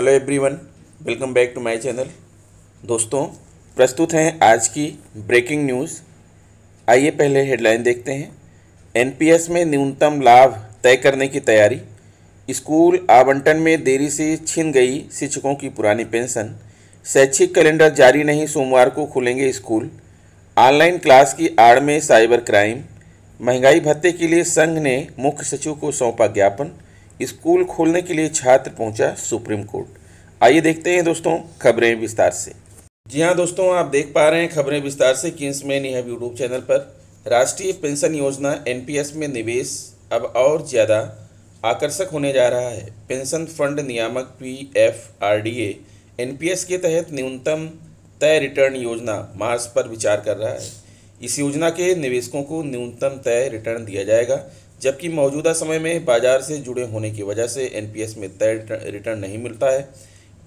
Hello everyone, welcome back to my channel. दोस्तों, प्रस्तुत हैं आज की ब्रेकिंग न्यूज़। आइए पहले हेडलाइन देखते हैं। एनपीएस में न्यूनतम लाभ तय करने की तैयारी। स्कूल आवंटन में देरी से छिन गई शिक्षकों की पुरानी पेंशन। शैक्षिक कैलेंडर जारी नहीं, सोमवार को खुलेंगे स्कूल। ऑनलाइन क्लास की आड़ में साइबर क्राइम। महंगाई भत्ते के लिए संघ ने मुख्य सचिव को सौंपा ज्ञापन। स्कूल खोलने के लिए छात्र पहुंचा सुप्रीम कोर्ट। आइए देखते हैं दोस्तों खबरें विस्तार से। जी हाँ दोस्तों, आप देख पा रहे हैं खबरें विस्तार से किंग्समैन यह यूट्यूब चैनल पर। राष्ट्रीय पेंशन योजना एनपीएस में निवेश अब और ज़्यादा आकर्षक होने जा रहा है। पेंशन फंड नियामक पीएफआरडीए एनपीएस के तहत न्यूनतम तय रिटर्न योजना मार्च पर विचार कर रहा है। इस योजना के निवेशकों को न्यूनतम तय रिटर्न दिया जाएगा, जबकि मौजूदा समय में बाजार से जुड़े होने की वजह से एनपीएस में तय रिटर्न नहीं मिलता है।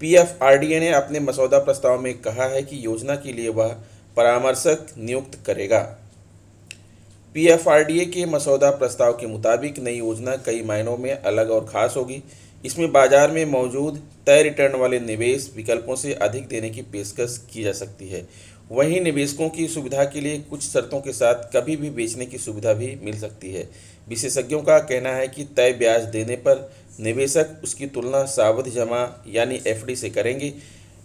पीएफआरडीए ने अपने मसौदा प्रस्ताव में कहा है कि योजना के लिए वह परामर्शक नियुक्त करेगा। पीएफआरडीए के मसौदा प्रस्ताव के मुताबिक नई योजना कई मायनों में अलग और ख़ास होगी। इसमें बाजार में मौजूद तय रिटर्न वाले निवेश विकल्पों से अधिक देने की पेशकश की जा सकती है। वहीं निवेशकों की सुविधा के लिए कुछ शर्तों के साथ कभी भी बेचने की सुविधा भी मिल सकती है। विशेषज्ञों का कहना है कि तय ब्याज देने पर निवेशक उसकी तुलना सावधि जमा यानी एफडी से करेंगे।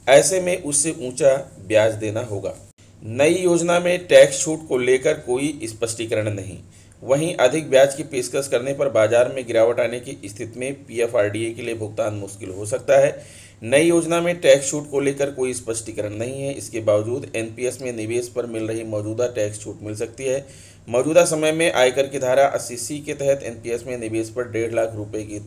ऐसे में उससे ऊंचा ब्याज देना होगा। नई योजना में टैक्स छूट को लेकर कोई स्पष्टीकरण नहीं। वहीं अधिक ब्याज की पेशकश करने पर बाजार में गिरावट आने की स्थिति में पीएफआरडीए के लिए भुगतान मुश्किल हो सकता है। नई योजना में टैक्स छूट को लेकर कोई स्पष्टीकरण नहीं है। इसके बावजूद एनपीएस में निवेश पर मिल रही मौजूदा टैक्स छूट मिल सकती है। मौजूदा समय में आयकर की धारा 80C के तहत एनपीएस में निवेश पर 1.5 लाख रुपए की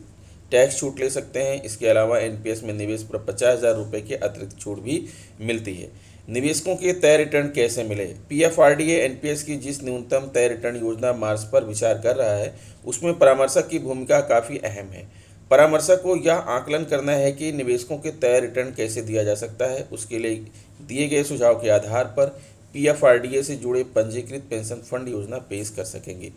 टैक्स छूट ले सकते हैं। इसके अलावा एनपीएस में निवेश पर 50,000 रुपये की अतिरिक्त छूट भी मिलती है। निवेशकों के तय रिटर्न कैसे मिले? पीएफआरडीए एनपीएस की जिस न्यूनतम तय रिटर्न योजना मार्च पर विचार कर रहा है, उसमें परामर्शक की भूमिका काफ़ी अहम है। परामर्शक को यह आकलन करना है कि निवेशकों के तय रिटर्न कैसे दिया जा सकता है। उसके लिए दिए गए सुझाव के आधार पर पीएफआरडीए से जुड़े पंजीकृत पेंशन फंड योजना पेश कर सकेंगे।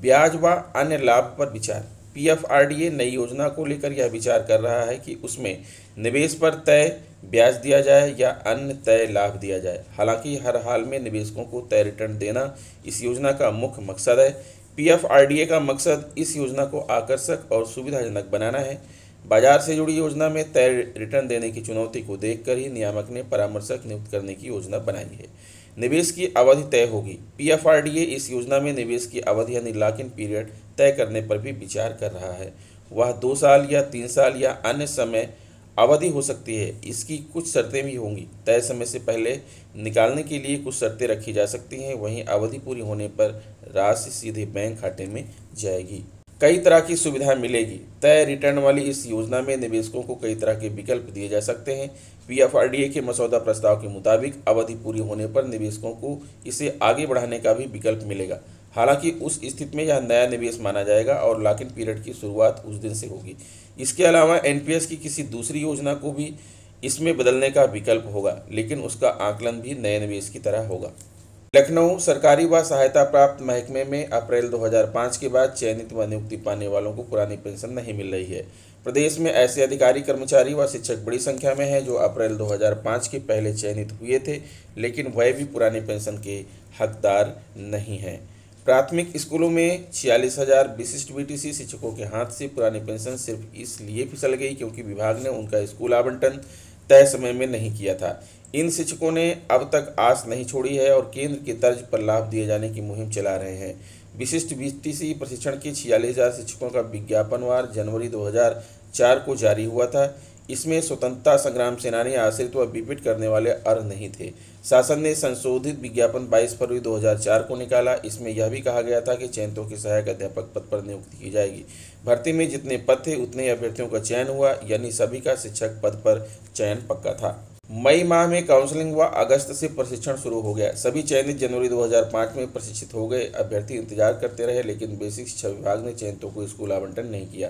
ब्याज व अन्य लाभ पर विचार। पीएफआरडीए नई योजना को लेकर यह विचार कर रहा है कि उसमें निवेश पर तय ब्याज दिया जाए या अन्य तय लाभ दिया जाए। हालांकि हर हाल में निवेशकों को तय रिटर्न देना इस योजना का मुख्य मकसद है। पीएफआरडीए का मकसद इस योजना को आकर्षक और सुविधाजनक बनाना है। बाजार से जुड़ी योजना में तय रिटर्न देने की चुनौती को देखकर ही नियामक ने परामर्शक नियुक्त करने की योजना बनाई है। निवेश की अवधि तय होगी। पीएफआरडीए इस योजना में निवेश की अवधि यानी लॉक इन पीरियड तय करने पर भी विचार कर रहा है। वह 2 साल या 3 साल या अन्य समय अवधि हो सकती है। इसकी कुछ शर्तें भी होंगी। तय समय से पहले निकालने के लिए कुछ शर्तें रखी जा सकती हैं। वहीं अवधि पूरी होने पर राशि सीधे बैंक खाते में जाएगी। कई तरह की सुविधा मिलेगी। तय रिटर्न वाली इस योजना में निवेशकों को कई तरह के विकल्प दिए जा सकते हैं। पीएफआरडीए के मसौदा प्रस्ताव के मुताबिक अवधि पूरी होने पर निवेशकों को इसे आगे बढ़ाने का भी विकल्प मिलेगा। हालांकि उस स्थिति में यह नया निवेश माना जाएगा और लॉक इन पीरियड की शुरुआत उस दिन से होगी। इसके अलावा एनपीएस की किसी दूसरी योजना को भी इसमें बदलने का विकल्प होगा, लेकिन उसका आकलन भी नए निवेश की तरह होगा। लखनऊ सरकारी व सहायता प्राप्त महकमे में अप्रैल 2005 के बाद चयनित व नियुक्ति पाने वालों को पुरानी पेंशन नहीं मिल रही है। प्रदेश में ऐसे अधिकारी, कर्मचारी व शिक्षक बड़ी संख्या में हैं जो अप्रैल 2005 के पहले चयनित हुए थे, लेकिन वह भी पुरानी पेंशन के हकदार नहीं हैं। प्राथमिक स्कूलों में 46,000 विशिष्ट बीटीसी शिक्षकों के हाथ से पुरानी पेंशन सिर्फ इसलिए फिसल गई क्योंकि विभाग ने उनका स्कूल आवंटन तय समय में नहीं किया था। इन शिक्षकों ने अब तक आस नहीं छोड़ी है और केंद्र की तर्ज पर लाभ दिए जाने की मुहिम चला रहे हैं। विशिष्ट बीटीसी प्रशिक्षण के 46,000 शिक्षकों का विज्ञापनवार जनवरी 2004 को जारी हुआ था। इसमें स्वतंत्रता संग्राम सेनानी, आश्रित व बीपीड करने वाले अर्ह नहीं थे। शासन ने संशोधित विज्ञापन 22 फरवरी 2004 को निकाला। इसमें यह भी कहा गया था कि चयनितों की सहायक अध्यापक पद पर नियुक्ति की जाएगी। भर्ती में जितने पद थे उतने अभ्यर्थियों का चयन हुआ, यानी सभी का शिक्षक पद पर चयन पक्का था। मई माह में काउंसलिंग व अगस्त से प्रशिक्षण शुरू हो गया। सभी चयनित जनवरी 2005 में प्रशिक्षित हो गए। अभ्यर्थी इंतजार करते रहे, लेकिन बेसिक शिक्षा विभाग ने चयनितों को स्कूल आवंटन नहीं किया।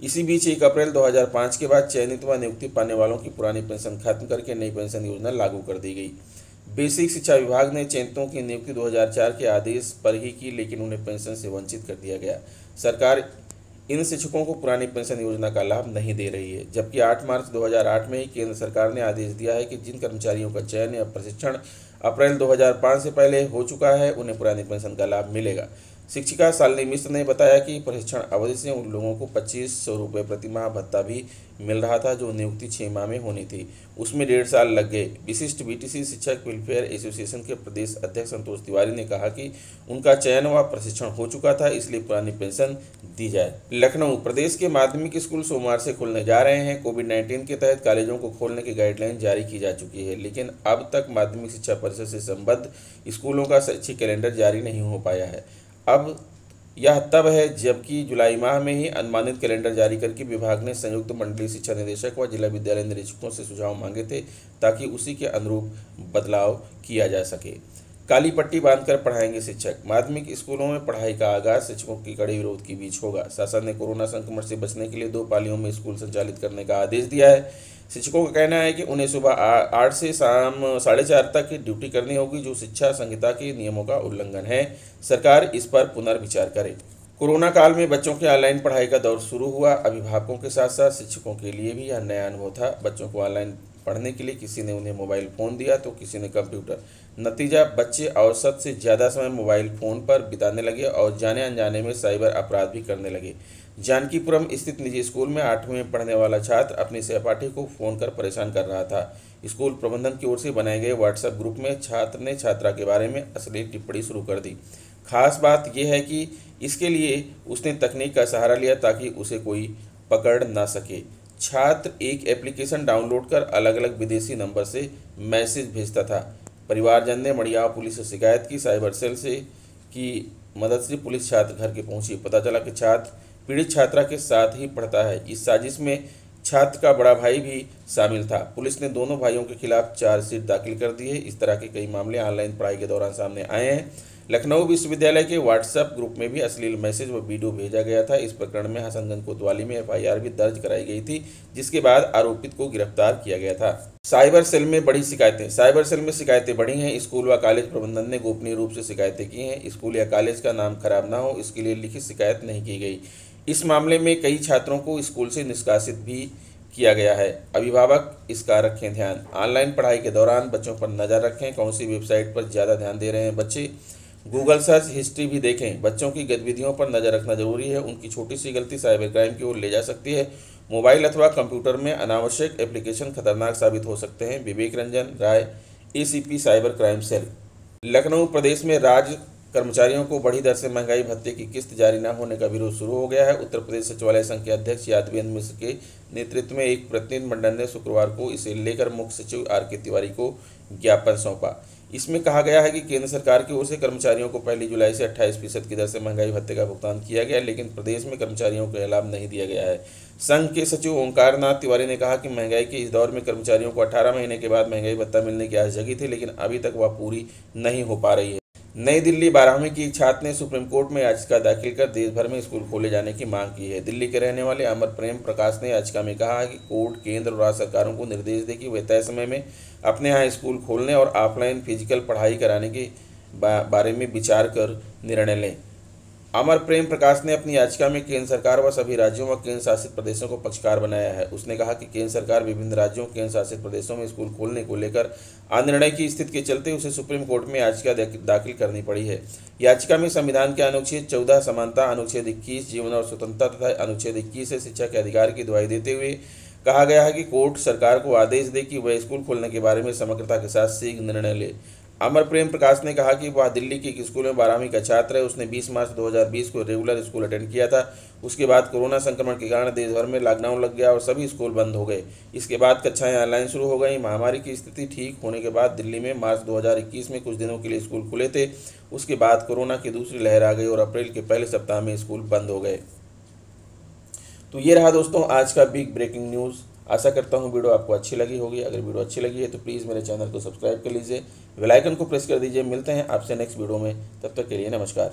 इसी बीच 1 अप्रैल 2005 के बाद चयनित व नियुक्ति पाने वालों की पुरानी पेंशन खत्म करके नई पेंशन योजना लागू कर दी गई। बेसिक शिक्षा विभाग ने चयनितों की नियुक्ति 2004 के आदेश पर ही की, लेकिन उन्हें पेंशन से वंचित कर दिया गया। सरकार इन शिक्षकों को पुरानी पेंशन योजना का लाभ नहीं दे रही है। जबकि 8 मार्च 2008 में ही केंद्र सरकार ने आदेश दिया है कि जिन कर्मचारियों का चयन या प्रशिक्षण अप्रैल 2005 से पहले हो चुका है उन्हें पुरानी पेंशन का लाभ मिलेगा। शिक्षिका शालिनी मिश्र ने बताया कि प्रशिक्षण अवधि से उन लोगों को 2500 रुपये प्रति माह भत्ता भी मिल रहा था जो नियुक्ति 6 माह में होनी थी, उसमें 1.5 साल लग गए। विशिष्ट बीटीसी शिक्षक वेलफेयर एसोसिएशन के प्रदेश अध्यक्ष संतोष तिवारी ने कहा कि उनका चयन व प्रशिक्षण हो चुका था, इसलिए पुरानी पेंशन दी जाए। लखनऊ, प्रदेश के माध्यमिक स्कूल सोमवार से खुलने जा रहे हैं। कोविड-19 के तहत कॉलेजों को खोलने की गाइडलाइन जारी की जा चुकी है, लेकिन अब तक माध्यमिक शिक्षा परिषद से संबद्ध स्कूलों का शैक्षिक कैलेंडर जारी नहीं हो पाया है। अब यह तब है जबकि जुलाई माह में ही अनुमानित कैलेंडर जारी करके विभाग ने संयुक्त मंडलीय शिक्षा निदेशक व जिला विद्यालय निरीक्षकों से सुझाव मांगे थे ताकि उसी के अनुरूप बदलाव किया जा सके। काली पट्टी बांधकर पढ़ाएंगे शिक्षक। माध्यमिक स्कूलों में पढ़ाई का आगाज शिक्षकों की कड़े विरोध के बीच होगा। शासन ने कोरोना संक्रमण से बचने के लिए 2 पालियों में स्कूल संचालित करने का आदेश दिया है। शिक्षकों का कहना है कि उन्हें सुबह 8 से शाम 4:30 तक की ड्यूटी करनी होगी, जो शिक्षा संहिता के नियमों का उल्लंघन है। सरकार इस पर पुनर्विचार करे। कोरोना काल में बच्चों के ऑनलाइन पढ़ाई का दौर शुरू हुआ। अभिभावकों के साथ साथ शिक्षकों के लिए भी यह नया अनुभव था। बच्चों को ऑनलाइन पढ़ने के लिए किसी ने उन्हें मोबाइल फ़ोन दिया तो किसी ने कंप्यूटर। नतीजा, बच्चे औसत से ज़्यादा समय मोबाइल फ़ोन पर बिताने लगे और जाने अनजाने में साइबर अपराध भी करने लगे। जानकीपुरम स्थित निजी स्कूल में 8वीं में पढ़ने वाला छात्र अपने सहपाठी को फ़ोन कर परेशान कर रहा था। स्कूल प्रबंधन की ओर से बनाए गए व्हाट्सएप ग्रुप में छात्र ने छात्रा के बारे में अश्लील टिप्पणी शुरू कर दी। खास बात यह है कि इसके लिए उसने तकनीक का सहारा लिया ताकि उसे कोई पकड़ ना सके। छात्र एक एप्लीकेशन डाउनलोड कर अलग अलग विदेशी नंबर से मैसेज भेजता था। परिवारजन ने मड़ियाव पुलिस से शिकायत की। साइबर सेल की मदद से पुलिस छात्र घर के पहुंची। पता चला कि छात्र पीड़ित छात्रा के साथ ही पढ़ता है। इस साजिश में छात्र का बड़ा भाई भी शामिल था। पुलिस ने दोनों भाइयों के खिलाफ चार्जशीट दाखिल कर दी है। इस तरह के कई मामले ऑनलाइन पढ़ाई के दौरान सामने आए हैं। लखनऊ विश्वविद्यालय के व्हाट्सएप ग्रुप में भी अश्लील मैसेज व वीडियो भेजा गया था। इस प्रकरण में हसनगंज कोतवाली में एफआईआर भी दर्ज कराई गई थी, जिसके बाद आरोपित को गिरफ्तार किया गया था। साइबर सेल में बड़ी शिकायतें। साइबर सेल में शिकायतें बढ़ी हैं। स्कूल व कॉलेज प्रबंधन ने गोपनीय रूप से शिकायतें की हैं। स्कूल या कॉलेज का नाम खराब ना हो, इसके लिए लिखित शिकायत नहीं की गई। इस मामले में कई छात्रों को स्कूल से निष्कासित भी किया गया है। अभिभावक इसका रखें ध्यान। ऑनलाइन पढ़ाई के दौरान बच्चों पर नज़र रखें। कौन सी वेबसाइट पर ज़्यादा ध्यान दे रहे हैं बच्चे। गूगल सर्च हिस्ट्री भी देखें। बच्चों की गतिविधियों पर नज़र रखना जरूरी है। उनकी छोटी सी गलती साइबर क्राइम की ओर ले जा सकती है। मोबाइल अथवा कंप्यूटर में अनावश्यक एप्लीकेशन खतरनाक साबित हो सकते हैं। Vivek Ranjan Rai, ACP cyber crime cell. Lucknow, प्रदेश में राज्य कर्मचारियों को बढ़ी दर से महंगाई भत्ते की किस्त जारी न होने का विरोध शुरू हो गया है। उत्तर प्रदेश सचिवालय संघ के अध्यक्ष यादवेंद्र मिश्र के नेतृत्व में एक प्रतिनिधिमंडल ने शुक्रवार को इसे लेकर मुख्य सचिव आर.के. तिवारी को ज्ञापन सौंपा। इसमें कहा गया है कि केंद्र सरकार की ओर से कर्मचारियों को 1 जुलाई से 28% की दर से महंगाई भत्ते का भुगतान किया गया, लेकिन प्रदेश में कर्मचारियों को यह लाभ नहीं दिया गया है। संघ के सचिव ओंकार नाथ तिवारी ने कहा कि महंगाई के इस दौर में कर्मचारियों को 18 महीने के बाद महंगाई भत्ता मिलने की आस जगी थी, लेकिन अभी तक वह पूरी नहीं हो पा रही है। नई दिल्ली, 12वीं की एक छात्र ने सुप्रीम कोर्ट में याचिका दाखिल कर देश भर में स्कूल खोले जाने की मांग की है। दिल्ली के रहने वाले अमर प्रेम प्रकाश ने याचिका में कहा है कि कोर्ट केंद्र और राज्य सरकारों को निर्देश दे कि वे तय समय में अपने यहाँ स्कूल खोलने और ऑफलाइन फिजिकल पढ़ाई कराने के बारे में विचार कर निर्णय लें। अमर प्रेम प्रकाश ने अपनी याचिका में केंद्र सरकार व सभी राज्यों व केंद्र शासित प्रदेशों को पक्षकार बनाया है। उसने कहा कि केंद्र सरकार विभिन्न राज्यों केंद्र शासित प्रदेशों में स्कूल खोलने को लेकर अनिर्णय की स्थिति के चलते उसे सुप्रीम कोर्ट में याचिका दाखिल करनी पड़ी है। याचिका में संविधान के अनुच्छेद 14 समानता, अनुच्छेद 21 जीवन और स्वतंत्रता तथा अनुच्छेद 21 से शिक्षा के अधिकार की दुहाई देते हुए कहा गया है कि कोर्ट सरकार को आदेश दे कि वह स्कूल खोलने के बारे में समग्रता के साथ शीघ्र निर्णय ले। अमर प्रेम प्रकाश ने कहा कि वह दिल्ली के एक स्कूल में 12वीं का छात्र है। उसने 20 मार्च 2020 को रेगुलर स्कूल अटेंड किया था। उसके बाद कोरोना संक्रमण के कारण देश भर में लॉकडाउन लग गया और सभी स्कूल बंद हो गए। इसके बाद कक्षाएं ऑनलाइन शुरू हो गई। महामारी की स्थिति ठीक होने के बाद दिल्ली में मार्च 2021 में कुछ दिनों के लिए स्कूल खुले थे। उसके बाद कोरोना की दूसरी लहर आ गई और अप्रैल के पहले सप्ताह में स्कूल बंद हो गए। तो ये रहा दोस्तों आज का बिग ब्रेकिंग न्यूज़। आशा करता हूँ वीडियो आपको अच्छी लगी होगी। अगर वीडियो अच्छी लगी है तो प्लीज़ मेरे चैनल को सब्सक्राइब कर लीजिए, बेल आइकन को प्रेस कर दीजिए। मिलते हैं आपसे नेक्स्ट वीडियो में, तब तक के लिए नमस्कार।